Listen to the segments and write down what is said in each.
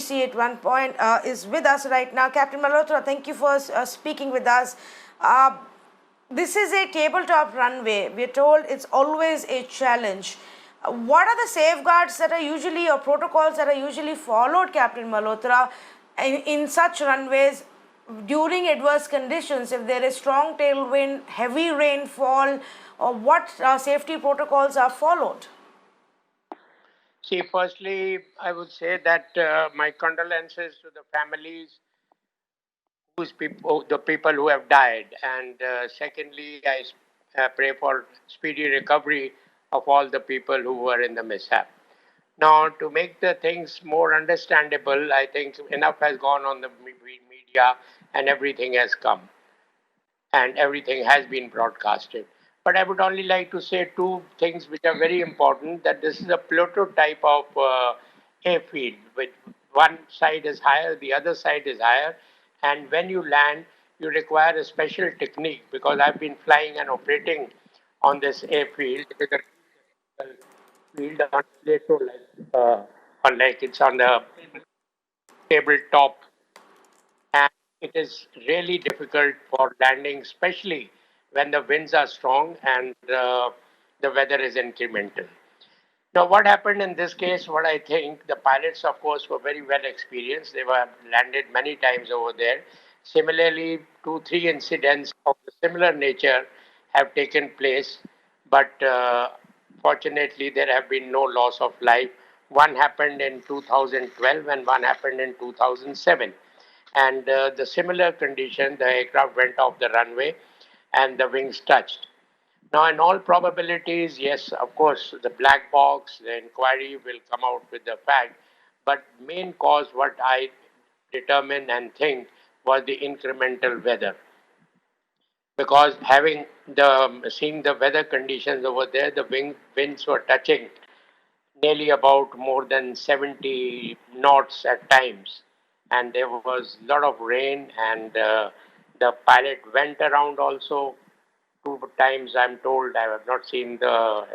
DGCA at one point, is with us right now. Captain Malhotra, thank you for speaking with us. This is a tabletop runway. We're told it's always a challenge. What are the safeguards that are usually, or protocols that are usually followed, Captain Malhotra, in such runways during adverse conditions? If there is strong tailwind, heavy rainfall, or what safety protocols are followed? See, firstly, I would say that my condolences to the families the people who have died, and secondly, I pray for speedy recovery of all the people who were in the mishap. Now, to make the things more understandable, I think enough has gone on the media, and everything has come, and everything has been broadcasted. But I would only like to say two things which are very important, that this is a prototype of airfield, with one side is higher, the other side is higher, and when you land, you require a special technique, because I've been flying and operating on this airfield. It is a field on plateau, like it's on the tabletop, and it is really difficult for landing, especially when the winds are strong and the weather is incremental. Now, what happened in this case, what I think, the pilots, of course, were very well experienced. They were landed many times over there. Similarly, 2, 3 incidents of a similar nature have taken place, but fortunately, there have been no loss of life. One happened in 2012 and one happened in 2007. And the similar condition, the aircraft went off the runway and the wings touched. Now, in all probabilities, yes, of course, the black box, the inquiry will come out with the fact, but main cause, what I determine and think, was the incremental weather. Because seeing the weather conditions over there, the winds were touching nearly about more than 70 knots at times, and there was a lot of rain, and the pilot went around also 2 times, I'm told. I have not seen the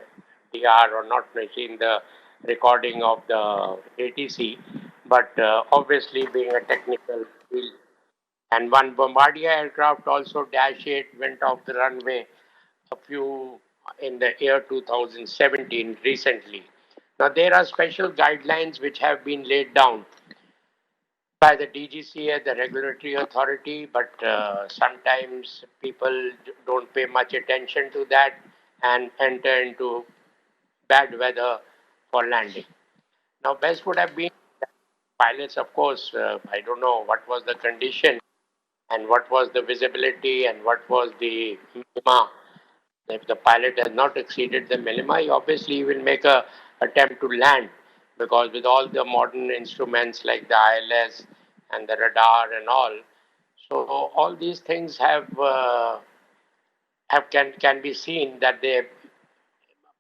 DR or not seen the recording of the ATC, but obviously being a technical field. And one Bombardier aircraft also Dash 8 went off the runway a few in the year 2017 recently. Now there are special guidelines which have been laid down by the DGCA, the regulatory authority, but sometimes people don't pay much attention to that and enter into bad weather for landing. Now, best would have been pilots, of course. I don't know what was the condition and what was the visibility and what was the minima. If the pilot has not exceeded the minima, obviously he will make a attempt to land, because with all the modern instruments like the ILS and the radar and all, so all these things can be seen that the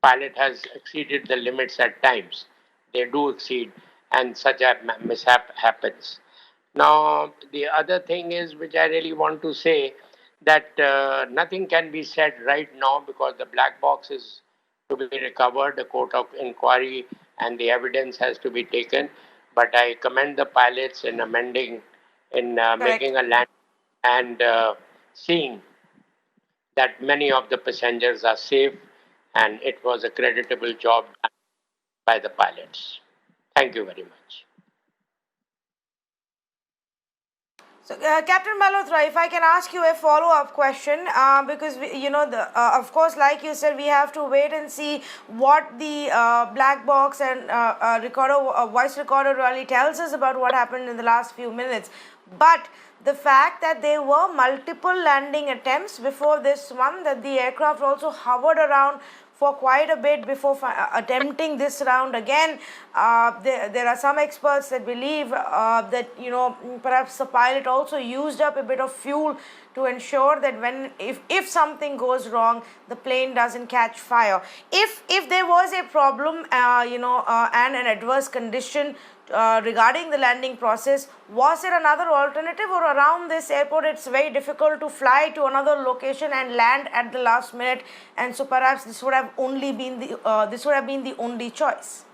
pilot has exceeded the limits at times. They do exceed, and such a mishap happens. Now, the other thing is, which I really want to say, that nothing can be said right now, because the black box is to be recovered, the court of inquiry, and the evidence has to be taken. But I commend the pilots in amending, in making a land, and seeing that many of the passengers are safe, and it was a creditable job done by the pilots. Thank you very much. So, Captain Malhotra, if I can ask you a follow-up question, because of course, like you said, we have to wait and see what the black box and voice recorder really tells us about what happened in the last few minutes. But the fact that there were multiple landing attempts before this one, that the aircraft also hovered around for quite a bit before attempting this round again. There are some experts that believe that perhaps the pilot also used up a bit of fuel to ensure that if something goes wrong, the plane doesn't catch fire. If there was a problem, and an adverse condition regarding the landing process, was there another alternative, or around this airport it's very difficult to fly to another location and land at the last minute, and so perhaps this would have been the only choice?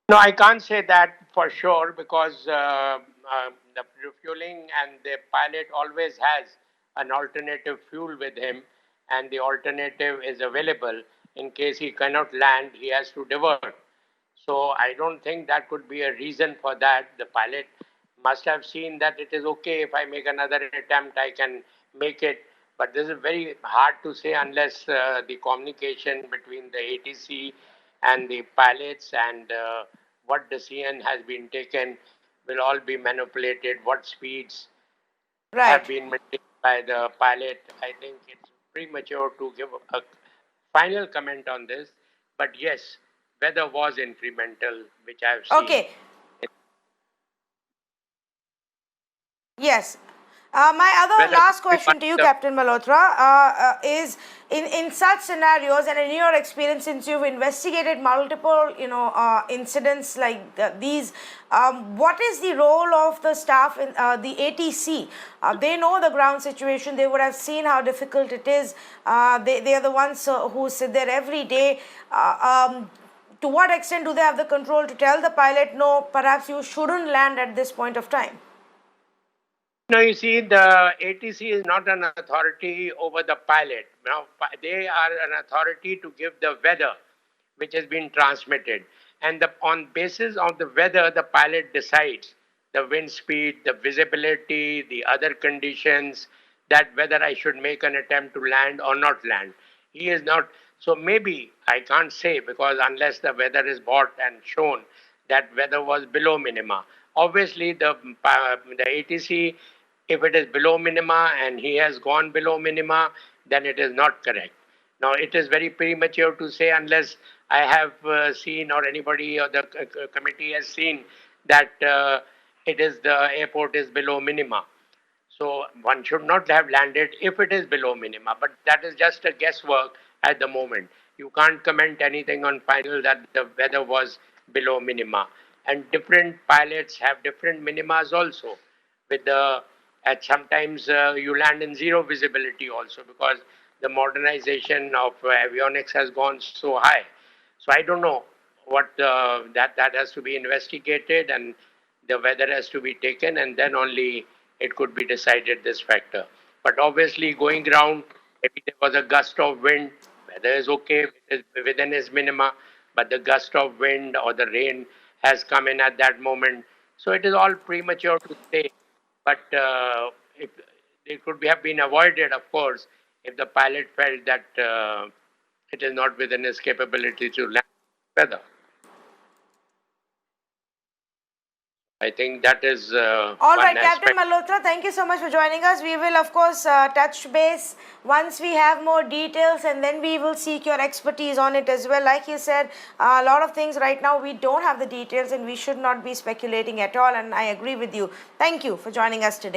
No, I can't say that. for sure, because the refueling and the pilot always has an alternative fuel with him, and the alternative is available in case he cannot land, he has to divert. So I don't think that could be a reason for that. The pilot must have seen that it is okay if I make another attempt, I can make it. But this is very hard to say unless the communication between the ATC and the pilots and what decision has been taken will all be manipulated, what speeds have Right. been maintained by the pilot. I think it's premature to give a final comment on this. But yes, weather was incremental, which I've seen. Okay. Yes. My other Weather last could be one question to you, of Captain Malhotra, is in such scenarios and in your experience, since you've investigated multiple, incidents like these, what is the role of the staff in the ATC? They know the ground situation. They would have seen how difficult it is. They are the ones who sit there every day. To what extent do they have the control to tell the pilot, no, perhaps you shouldn't land at this point of time? No, you see, the ATC is not an authority over the pilot. Now, they are an authority to give the weather, which has been transmitted. And on basis of the weather, the pilot decides the wind speed, the visibility, the other conditions, that whether I should make an attempt to land or not land. He is not, so maybe I can't say, because unless the weather is bought and shown that weather was below minima. Obviously, the ATC, if it is below minima and he has gone below minima, then it is not correct. Now, it is very premature to say unless I have seen or anybody or the committee has seen that it is the airport is below minima. So one should not have landed if it is below minima, but that is just a guesswork at the moment. You can't comment anything on final that the weather was below minima. And different pilots have different minimas also. With the at sometimes you land in zero visibility also, because the modernization of avionics has gone so high. So I don't know what that has to be investigated, and the weather has to be taken, and then only it could be decided this factor. But obviously, going ground, maybe there was a gust of wind. Weather is okay, it is within its minima, but the gust of wind or the rain has come in at that moment. So it is all premature to say. But if it could have been avoided, of course, if the pilot felt that it is not within his capability to land weather. I think that is All one right, Captain aspect. Malhotra, thank you so much for joining us. We will, of course, touch base once we have more details, and then we will seek your expertise on it as well. Like you said, a lot of things right now we don't have the details, and we should not be speculating at all, and I agree with you. Thank you for joining us today.